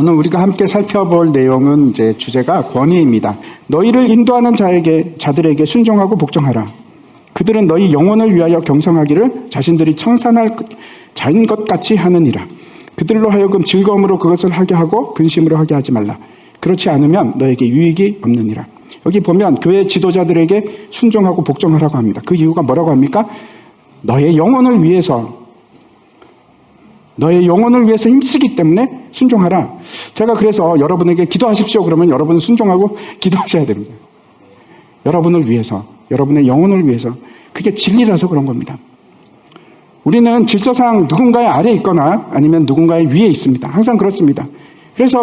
오늘 우리가 함께 살펴볼 내용은 이제 주제가 권위입니다. 너희를 인도하는 자들에게 순종하고 복종하라. 그들은 너희 영혼을 위하여 경성하기를 자신들이 청산할 자인 것 같이 하느니라. 그들로 하여금 즐거움으로 그것을 하게 하고 근심으로 하게 하지 말라. 그렇지 않으면 너에게 유익이 없느니라. 여기 보면 교회 지도자들에게 순종하고 복종하라고 합니다. 그 이유가 뭐라고 합니까? 너의 영혼을 위해서 힘쓰기 때문에 순종하라. 제가 그래서 여러분에게 기도하십시오 그러면 여러분은 순종하고 기도하셔야 됩니다. 여러분을 위해서, 여러분의 영혼을 위해서. 그게 진리라서 그런 겁니다. 우리는 질서상 누군가의 아래에 있거나 아니면 누군가의 위에 있습니다. 항상 그렇습니다. 그래서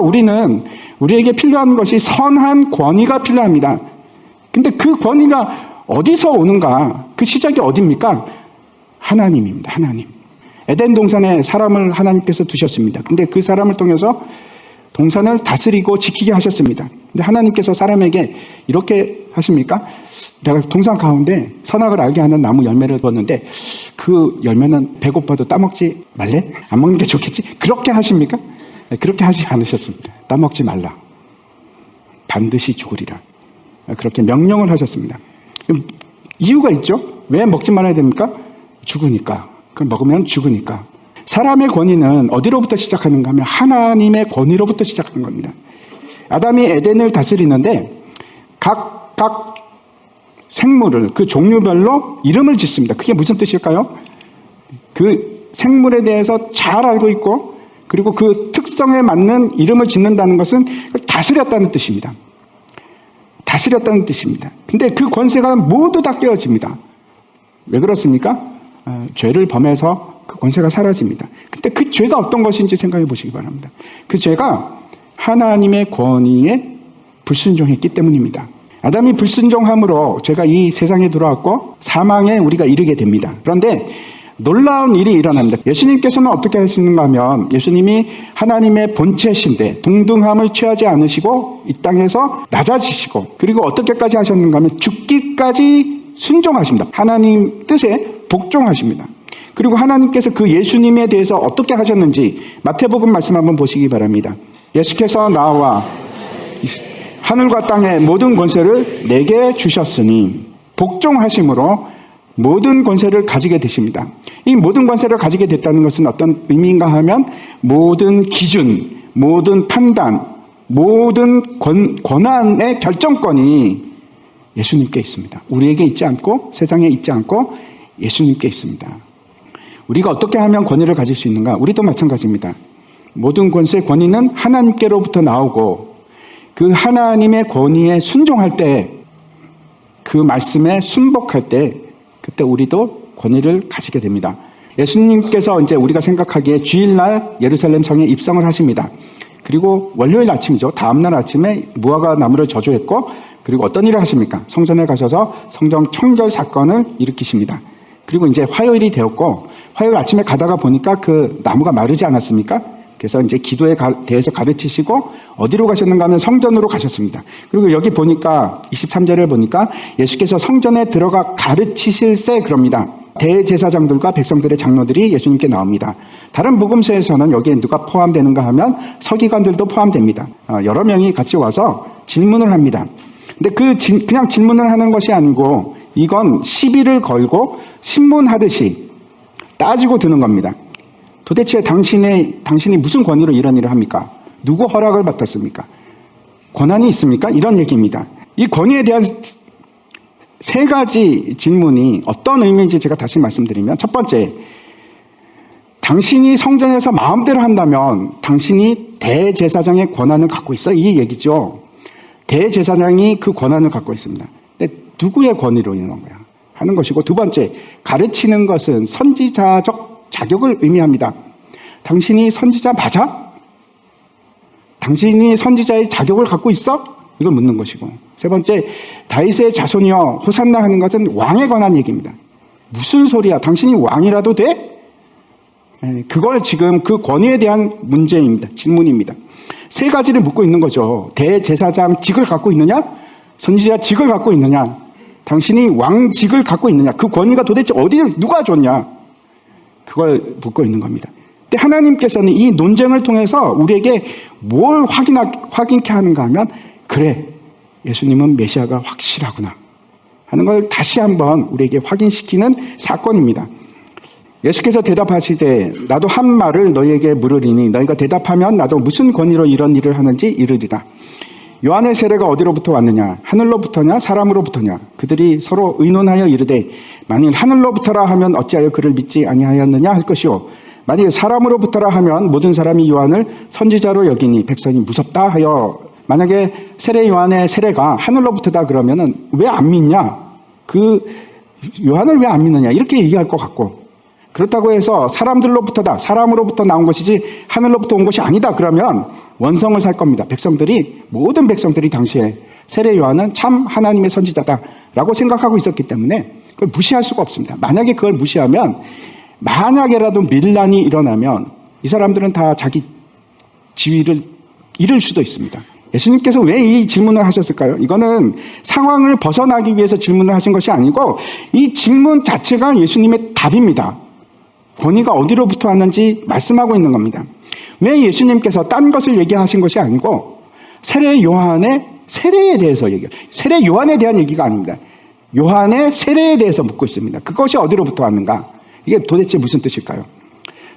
우리에게 필요한 것이 선한 권위가 필요합니다. 근데 그 권위가 어디서 오는가? 그 시작이 어디입니까? 하나님입니다. 하나님. 에덴 동산에 사람을 하나님께서 두셨습니다. 근데 그 사람을 통해서 동산을 다스리고 지키게 하셨습니다. 근데 하나님께서 사람에게 이렇게 하십니까? 내가 동산 가운데 선악을 알게 하는 나무 열매를 뒀는데 그 열매는 배고파도 따먹지 말래? 안 먹는 게 좋겠지? 그렇게 하십니까? 그렇게 하지 않으셨습니다. 따먹지 말라. 반드시 죽으리라. 그렇게 명령을 하셨습니다. 이유가 있죠? 왜 먹지 말아야 됩니까? 죽으니까. 그럼 먹으면 죽으니까. 사람의 권위는 어디로부터 시작하는가 하면 하나님의 권위로부터 시작하는 겁니다. 아담이 에덴을 다스리는데 각 생물을 그 종류별로 이름을 짓습니다. 그게 무슨 뜻일까요? 그 생물에 대해서 잘 알고 있고 그리고 그 특성에 맞는 이름을 짓는다는 것은 다스렸다는 뜻입니다. 다스렸다는 뜻입니다. 근데 그 권세가 모두 다 깨어집니다. 왜 그렇습니까? 죄를 범해서 그 권세가 사라집니다. 근데 그 죄가 어떤 것인지 생각해 보시기 바랍니다. 그 죄가 하나님의 권위에 불순종했기 때문입니다. 아담이 불순종함으로 죄가 이 세상에 들어왔고 사망에 우리가 이르게 됩니다. 그런데 놀라운 일이 일어납니다. 예수님께서는 어떻게 하시는가 하면 예수님이 하나님의 본체신데 동등함을 취하지 않으시고 이 땅에서 낮아지시고 그리고 어떻게까지 하셨는가 하면 죽기까지 순종하십니다. 하나님 뜻에 복종하십니다. 그리고 하나님께서 그 예수님에 대해서 어떻게 하셨는지 마태복음 말씀 한번 보시기 바랍니다. 예수께서 나와 하늘과 땅의 모든 권세를 내게 주셨으니 복종하심으로 모든 권세를 가지게 되십니다. 이 모든 권세를 가지게 됐다는 것은 어떤 의미인가 하면 모든 기준, 모든 판단, 모든 권한의 결정권이 예수님께 있습니다. 우리에게 있지 않고 세상에 있지 않고 예수님께 있습니다. 우리가 어떻게 하면 권위를 가질 수 있는가? 우리도 마찬가지입니다. 모든 권세 권위는 하나님께로부터 나오고 그 하나님의 권위에 순종할 때 그 말씀에 순복할 때 그때 우리도 권위를 가지게 됩니다. 예수님께서 이제 우리가 생각하기에 주일날 예루살렘 성에 입성을 하십니다. 그리고 월요일 아침이죠. 다음날 아침에 무화과 나무를 저주했고 그리고 어떤 일을 하십니까? 성전에 가셔서 성전 청결 사건을 일으키십니다. 그리고 이제 화요일이 되었고 화요일 아침에 가다가 보니까 그 나무가 마르지 않았습니까? 그래서 이제 기도에 대해서 가르치시고 어디로 가셨는가 하면 성전으로 가셨습니다. 그리고 여기 보니까 23절을 보니까 예수께서 성전에 들어가 가르치실세 그럽니다. 대제사장들과 백성들의 장로들이 예수님께 나옵니다. 다른 복음서에서는 여기에 누가 포함되는가 하면 서기관들도 포함됩니다. 여러 명이 같이 와서 질문을 합니다. 근데 그냥 질문을 하는 것이 아니고 이건 시비를 걸고 신문하듯이 따지고 드는 겁니다. 도대체 당신이 무슨 권위로 이런 일을 합니까? 누구 허락을 받았습니까? 권한이 있습니까? 이런 얘기입니다. 이 권위에 대한 세 가지 질문이 어떤 의미인지 제가 다시 말씀드리면 첫 번째, 당신이 성전에서 마음대로 한다면 당신이 대제사장의 권한을 갖고 있어? 이 얘기죠. 대제사장이 그 권한을 갖고 있습니다. 근데 누구의 권위로 있는 거야? 하는 것이고 두 번째, 가르치는 것은 선지자적 자격을 의미합니다. 당신이 선지자 맞아? 당신이 선지자의 자격을 갖고 있어? 이걸 묻는 것이고 세 번째, 다윗의 자손이여 호산나 하는 것은 왕에 관한 얘기입니다. 무슨 소리야? 당신이 왕이라도 돼? 그걸 지금 그 권위에 대한 문제입니다. 질문입니다. 세 가지를 묻고 있는 거죠. 대제사장 직을 갖고 있느냐? 선지자 직을 갖고 있느냐? 당신이 왕직을 갖고 있느냐? 그 권위가 도대체 누가 줬냐? 그걸 묻고 있는 겁니다. 근데 근데 하나님께서는 이 논쟁을 통해서 우리에게 뭘 확인케 하는가 하면, 그래, 예수님은 메시아가 확실하구나 하는 걸 다시 한번 우리에게 확인시키는 사건입니다. 예수께서 대답하시되 나도 한 말을 너희에게 물으리니 너희가 대답하면 나도 무슨 권위로 이런 일을 하는지 이르리라. 요한의 세례가 어디로부터 왔느냐? 하늘로부터냐? 사람으로부터냐? 그들이 서로 의논하여 이르되 만일 하늘로부터라 하면 어찌하여 그를 믿지 아니하였느냐 할 것이요 만일 사람으로부터라 하면 모든 사람이 요한을 선지자로 여기니 백성이 무섭다 하여. 만약에 세례 요한의 세례가 하늘로부터다 그러면은 왜 안 믿냐? 그 요한을 왜 안 믿느냐? 이렇게 얘기할 것 같고, 그렇다고 해서 사람들로부터다, 사람으로부터 나온 것이지 하늘로부터 온 것이 아니다 그러면 원성을 살 겁니다. 모든 백성들이 당시에 세례 요한은 참 하나님의 선지자다라고 생각하고 있었기 때문에 그걸 무시할 수가 없습니다. 만약에 그걸 무시하면, 만약에라도 밀란이 일어나면 이 사람들은 다 자기 지위를 잃을 수도 있습니다. 예수님께서 왜 이 질문을 하셨을까요? 이거는 상황을 벗어나기 위해서 질문을 하신 것이 아니고 이 질문 자체가 예수님의 답입니다. 권위가 어디로부터 왔는지 말씀하고 있는 겁니다. 왜 예수님께서 딴 것을 얘기하신 것이 아니고 세례 요한의 세례에 대해서 세례 요한에 대한 얘기가 아닙니다. 요한의 세례에 대해서 묻고 있습니다. 그것이 어디로부터 왔는가? 이게 도대체 무슨 뜻일까요?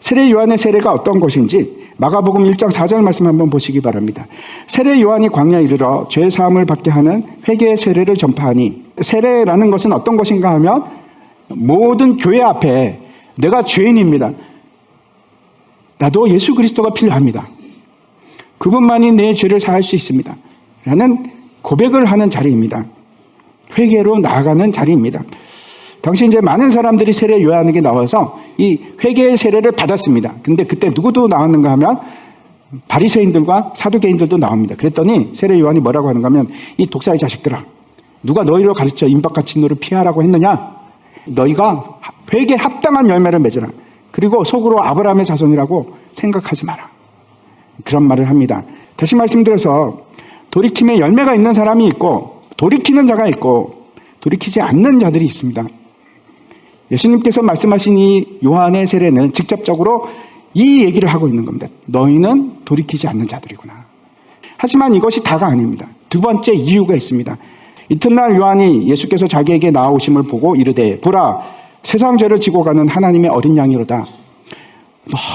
세례 요한의 세례가 어떤 것인지 마가복음 1장 4절 말씀 한번 보시기 바랍니다. 세례 요한이 광야에 이르러 죄 사함을 받게 하는 회개의 세례를 전파하니, 세례라는 것은 어떤 것인가 하면 모든 교회 앞에 내가 죄인입니다. 나도 예수 그리스도가 필요합니다. 그분만이 내 죄를 사할 수 있습니다. 라는 고백을 하는 자리입니다. 회개로 나아가는 자리입니다. 당시 이제 많은 사람들이 세례 요한에게 나와서 이 회개의 세례를 받았습니다. 근데 그때 누구도 나왔는가 하면 바리새인들과 사두개인들도 나옵니다. 그랬더니 세례 요한이 뭐라고 하는가 하면, 이 독사의 자식들아, 누가 너희를 가르쳐 임박과 진노를 피하라고 했느냐? 너희가 회개에 합당한 열매를 맺으라. 그리고 속으로 아브라함의 자손이라고 생각하지 마라. 그런 말을 합니다. 다시 말씀드려서 돌이킴의 열매가 있는 사람이 있고 돌이키는 자가 있고 돌이키지 않는 자들이 있습니다. 예수님께서 말씀하신 이 요한의 세례는 직접적으로 이 얘기를 하고 있는 겁니다. 너희는 돌이키지 않는 자들이구나. 하지만 이것이 다가 아닙니다. 두 번째 이유가 있습니다. 이튿날 요한이 예수께서 자기에게 나아오심을 보고 이르되 보라, 세상 죄를 지고 가는 하나님의 어린 양이로다.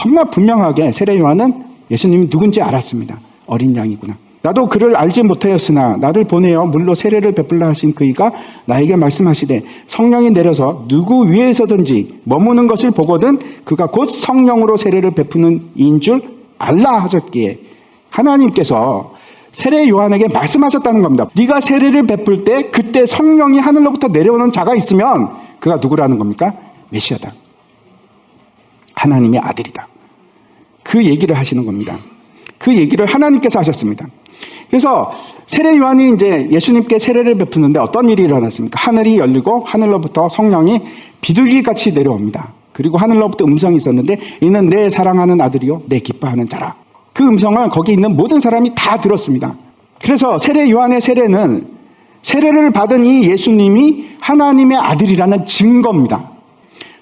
너무나 분명하게 세례 요한은 예수님이 누군지 알았습니다. 어린 양이구나. 나도 그를 알지 못하였으나 나를 보내어 물로 세례를 베풀라 하신 그이가 나에게 말씀하시되 성령이 내려서 누구 위에서든지 머무는 것을 보거든 그가 곧 성령으로 세례를 베푸는 이인 줄 알라 하셨기에, 하나님께서 세례 요한에게 말씀하셨다는 겁니다. 네가 세례를 베풀 때 그때 성령이 하늘로부터 내려오는 자가 있으면 그가 누구라는 겁니까? 메시아다. 하나님의 아들이다. 그 얘기를 하시는 겁니다. 그 얘기를 하나님께서 하셨습니다. 그래서 세례 요한이 이제 예수님께 세례를 베푸는데 어떤 일이 일어났습니까? 하늘이 열리고 하늘로부터 성령이 비둘기같이 내려옵니다. 그리고 하늘로부터 음성이 있었는데 이는 내 사랑하는 아들이요 내 기뻐하는 자라. 그 음성을 거기 있는 모든 사람이 다 들었습니다. 그래서 세례 요한의 세례는 세례를 받은 이 예수님이 하나님의 아들이라는 증거입니다.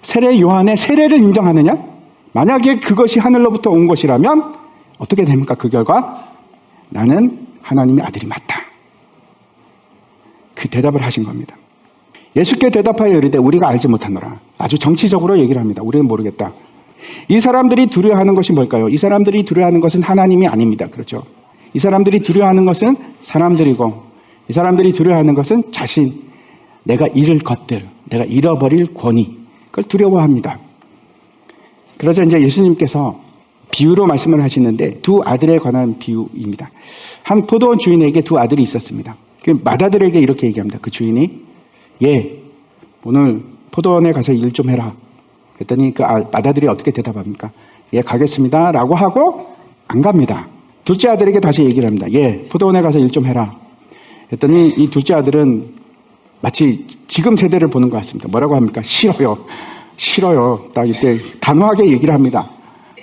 세례 요한의 세례를 인정하느냐? 만약에 그것이 하늘로부터 온 것이라면 어떻게 됩니까? 그 결과 나는 하나님의 아들이 맞다. 그 대답을 하신 겁니다. 예수께 대답하여 이르되 우리가 알지 못하노라. 아주 정치적으로 얘기를 합니다. 우리는 모르겠다. 이 사람들이 두려워하는 것이 뭘까요? 이 사람들이 두려워하는 것은 하나님이 아닙니다. 그렇죠? 이 사람들이 두려워하는 것은 사람들이고 이 사람들이 두려워하는 것은 자신, 내가 잃을 것들, 내가 잃어버릴 권위, 그걸 두려워합니다. 그러자 이제 예수님께서 비유로 말씀을 하시는데 두 아들에 관한 비유입니다. 한 포도원 주인에게 두 아들이 있었습니다. 그 맏아들에게 이렇게 얘기합니다. 그 주인이 오늘 포도원에 가서 일 좀 해라. 그랬더니 그 맏아들이 어떻게 대답합니까? 가겠습니다 라고 하고 안 갑니다. 둘째 아들에게 다시 얘기를 합니다. 포도원에 가서 일 좀 해라. 그랬더니 이 둘째 아들은 마치 지금 세대를 보는 것 같습니다. 뭐라고 합니까? 싫어요. 딱 이때 단호하게 얘기를 합니다.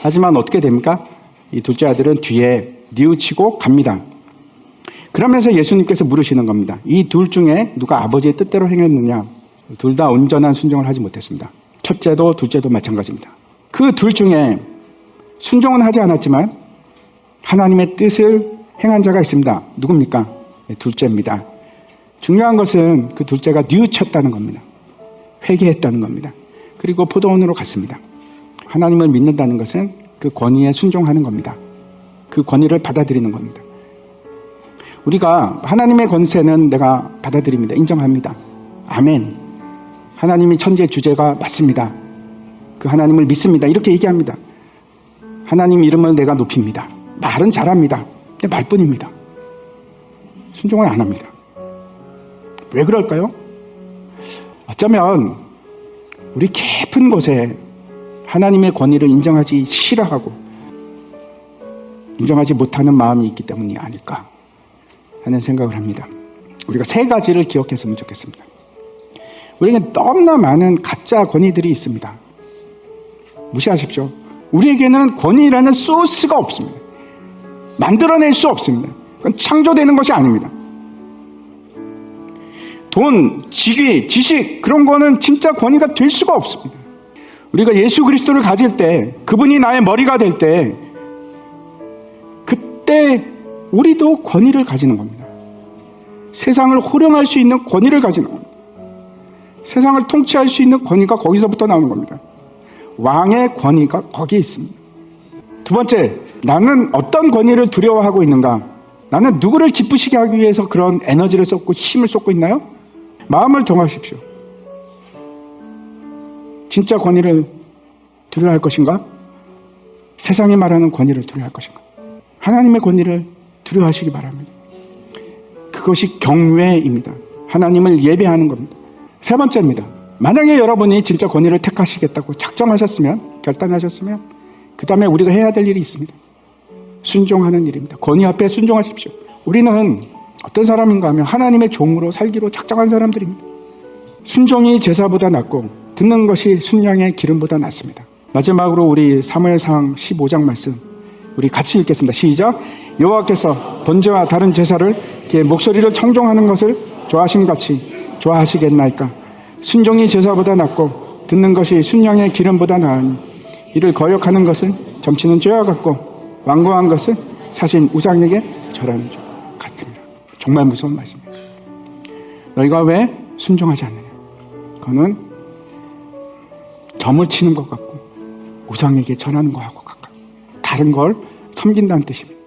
하지만 어떻게 됩니까? 이 둘째 아들은 뒤에 뉘우치고 갑니다. 그러면서 예수님께서 물으시는 겁니다. 이 둘 중에 누가 아버지의 뜻대로 행했느냐? 둘 다 온전한 순종을 하지 못했습니다. 첫째도 둘째도 마찬가지입니다. 그 둘 중에 순종은 하지 않았지만 하나님의 뜻을 행한 자가 있습니다. 누굽니까? 네, 둘째입니다. 중요한 것은 그 둘째가 뉘우쳤다는 겁니다. 회개했다는 겁니다. 그리고 포도원으로 갔습니다. 하나님을 믿는다는 것은 그 권위에 순종하는 겁니다. 그 권위를 받아들이는 겁니다. 우리가 하나님의 권세는 내가 받아들입니다. 인정합니다. 아멘. 하나님이 천지의 주제가 맞습니다. 그 하나님을 믿습니다. 이렇게 얘기합니다. 하나님 이름을 내가 높입니다. 말은 잘합니다. 근데 말뿐입니다. 순종을 안 합니다. 왜 그럴까요? 어쩌면 우리 깊은 곳에 하나님의 권위를 인정하지 싫어하고 인정하지 못하는 마음이 있기 때문이 아닐까 하는 생각을 합니다. 우리가 세 가지를 기억했으면 좋겠습니다. 우리에게 너무나 많은 가짜 권위들이 있습니다. 무시하십시오. 우리에게는 권위라는 소스가 없습니다. 만들어낼 수 없습니다. 그건 창조되는 것이 아닙니다. 돈, 직위, 지식 그런 거는 진짜 권위가 될 수가 없습니다. 우리가 예수 그리스도를 가질 때, 그분이 나의 머리가 될 때, 그때 우리도 권위를 가지는 겁니다. 세상을 호령할 수 있는 권위를 가지는 겁니다. 세상을 통치할 수 있는 권위가 거기서부터 나오는 겁니다. 왕의 권위가 거기에 있습니다. 두 번째, 나는 어떤 권위를 두려워하고 있는가? 나는 누구를 기쁘시게 하기 위해서 그런 에너지를 쏟고 힘을 쏟고 있나요? 마음을 정하십시오. 진짜 권위를 두려워할 것인가? 세상이 말하는 권위를 두려워할 것인가? 하나님의 권위를 두려워하시기 바랍니다. 그것이 경외입니다. 하나님을 예배하는 겁니다. 세 번째입니다. 만약에 여러분이 진짜 권위를 택하시겠다고 작정하셨으면, 결단하셨으면 그 다음에 우리가 해야 될 일이 있습니다. 순종하는 일입니다. 권위 앞에 순종하십시오. 우리는 어떤 사람인가 하면 하나님의 종으로 살기로 작정한 사람들입니다. 순종이 제사보다 낫고 듣는 것이 순양의 기름보다 낫습니다. 마지막으로 우리 사무엘상 15장 말씀 우리 같이 읽겠습니다. 시작. 여호와께서 번제와 다른 제사를 그의 목소리를 청종하는 것을 좋아하심같이 좋아하시겠나이까. 순종이 제사보다 낫고 듣는 것이 순양의 기름보다 나으니 이를 거역하는 것은 점치는 죄와 같고 완고한 것은 사신 우상에게 절하는 죄 같습니다. 정말 무서운 말씀입니다. 너희가 왜 순종하지 않느냐? 그거는 점을 치는 것 같고 우상에게 절하는 것하고 가까워. 다른 걸 섬긴다는 뜻입니다.